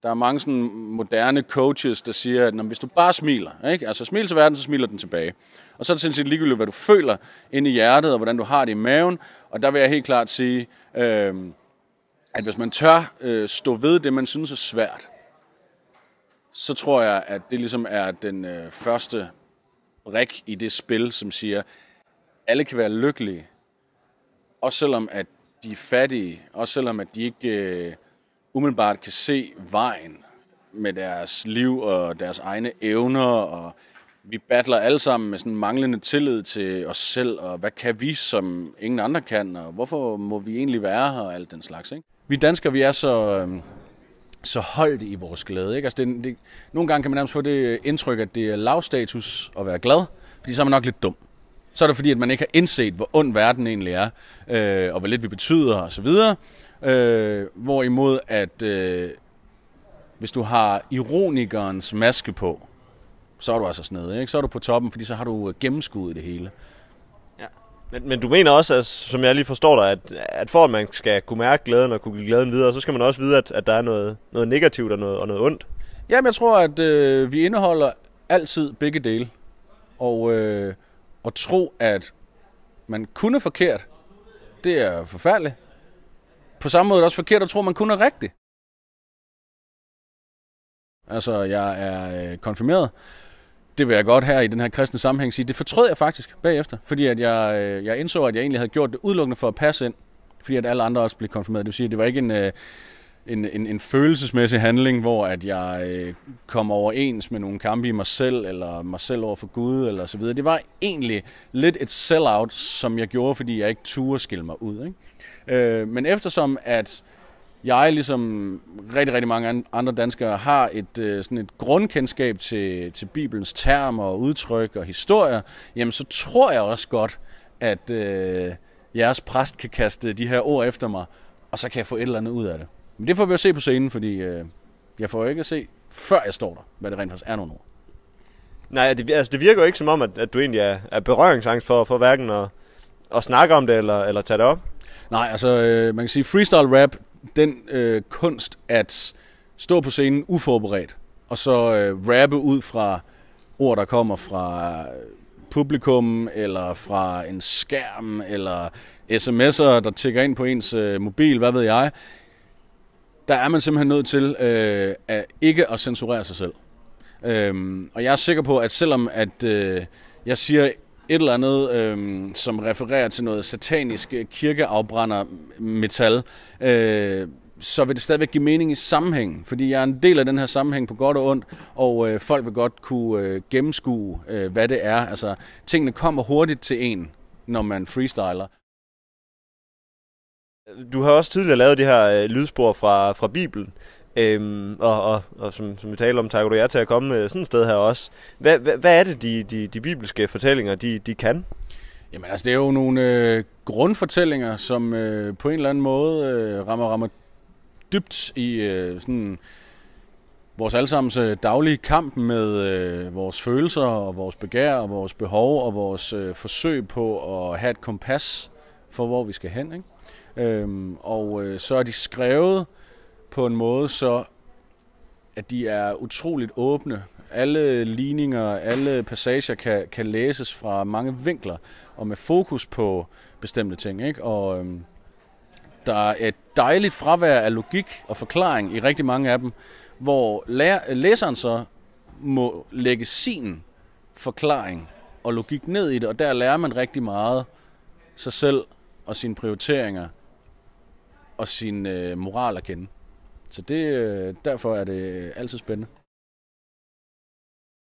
Der er mange sådan moderne coaches, der siger, at hvis du bare smiler, ikke? Altså smil til verden, så smiler den tilbage. Og så er det sindssygt ligegyldigt, hvad du føler inde i hjertet, og hvordan du har det i maven. Og der vil jeg helt klart sige, at hvis man tør stå ved det, man synes er svært, så tror jeg, at det ligesom er den første brik i det spil, som siger, at alle kan være lykkelige, også selvom at de er fattige, også selvom at de ikke umiddelbart kan se vejen med deres liv og deres egne evner, og vi battler alle sammen med sådan manglende tillid til os selv, og hvad kan vi, som ingen andre kan, og hvorfor må vi egentlig være her, og alt den slags, ikke? Vi danskere, vi er så højt i vores glæde, ikke? Altså nogle gange kan man nærmest få det indtryk, at det er lavstatus at være glad, fordi så er man nok lidt dum. Så er det fordi, at man ikke har indset, hvor ond verden egentlig er, og hvor lidt vi betyder, og så videre. Hvorimod, at hvis du har ironikernes maske på, så er du altså snedig, ikke? Så er du på toppen, fordi så har du gennemskuddet det hele. Ja. Men du mener også, at, som jeg lige forstår dig, at for at man skal kunne mærke glæden og kunne give glæden videre, så skal man også vide, at der er noget negativt og noget ondt. Jamen, jeg tror, at vi indeholder altid begge dele. Og tro, at man kunne forkert, det er forfærdeligt. På samme måde er det også forkert at tro, at man kunne rigtigt. Altså, jeg er konfirmeret. Det vil jeg godt her i den her kristne sammenhæng sige. Det fortrød jeg faktisk bagefter, fordi at jeg indså, at jeg egentlig havde gjort det udelukkende for at passe ind, fordi at alle andre også blev konfirmeret. Det vil sige, at det var ikke en følelsesmæssig handling, hvor at jeg kom overens med nogle kampe i mig selv, eller mig selv over for Gud, eller så videre. Det var egentlig lidt et sell-out, som jeg gjorde, fordi jeg ikke turde skille mig ud, ikke? Men eftersom at jeg, ligesom rigtig, rigtig mange andre danskere, har sådan et grundkendskab til Bibelens termer og udtryk og historier, jamen så tror jeg også godt, at jeres præst kan kaste de her ord efter mig, og så kan jeg få et eller andet ud af det. Men det får vi jo se på scenen, fordi jeg får jo ikke at se, før jeg står der, hvad det rent faktisk er nogle ord. Nej, det virker jo ikke som om, at du egentlig er berøringsangst for hverken at snakke om det eller tage det op. Nej, altså man kan sige freestyle rap, den kunst at stå på scenen uforberedt, og så rappe ud fra ord, der kommer fra publikum, eller fra en skærm, eller sms'er, der tikker ind på ens mobil, hvad ved jeg. Der er man simpelthen nødt til at ikke at censurere sig selv. Og jeg er sikker på, at selvom at jeg siger et eller andet, som refererer til noget satanisk kirkeafbrænder metal, så vil det stadigvæk give mening i sammenhængen, fordi jeg er en del af den her sammenhæng på godt og ondt, og folk vil godt kunne gennemskue, hvad det er. Altså, tingene kommer hurtigt til en, når man freestyler. Du har også tidligere lavet de her lydspor fra Bibelen, og som vi taler om, takker du jer til at komme sådan et sted her også. Hvad er det, de bibelske fortællinger, de kan? Jamen altså, det er jo nogle grundfortællinger, som på en eller anden måde rammer dybt i sådan vores allesammens daglige kamp med vores følelser og vores begær og vores behov og vores forsøg på at have et kompas for, hvor vi skal hen, ikke? Så er de skrevet på en måde, så at de er utroligt åbne. Alle ligninger, alle passager kan læses fra mange vinkler og med fokus på bestemte ting, ikke? Og der er et dejligt fravær af logik og forklaring i rigtig mange af dem, hvor læseren så må lægge sin forklaring og logik ned i det, og der lærer man rigtig meget sig selv og sine prioriteringer og sin moral at kende. Så derfor er det altid spændende.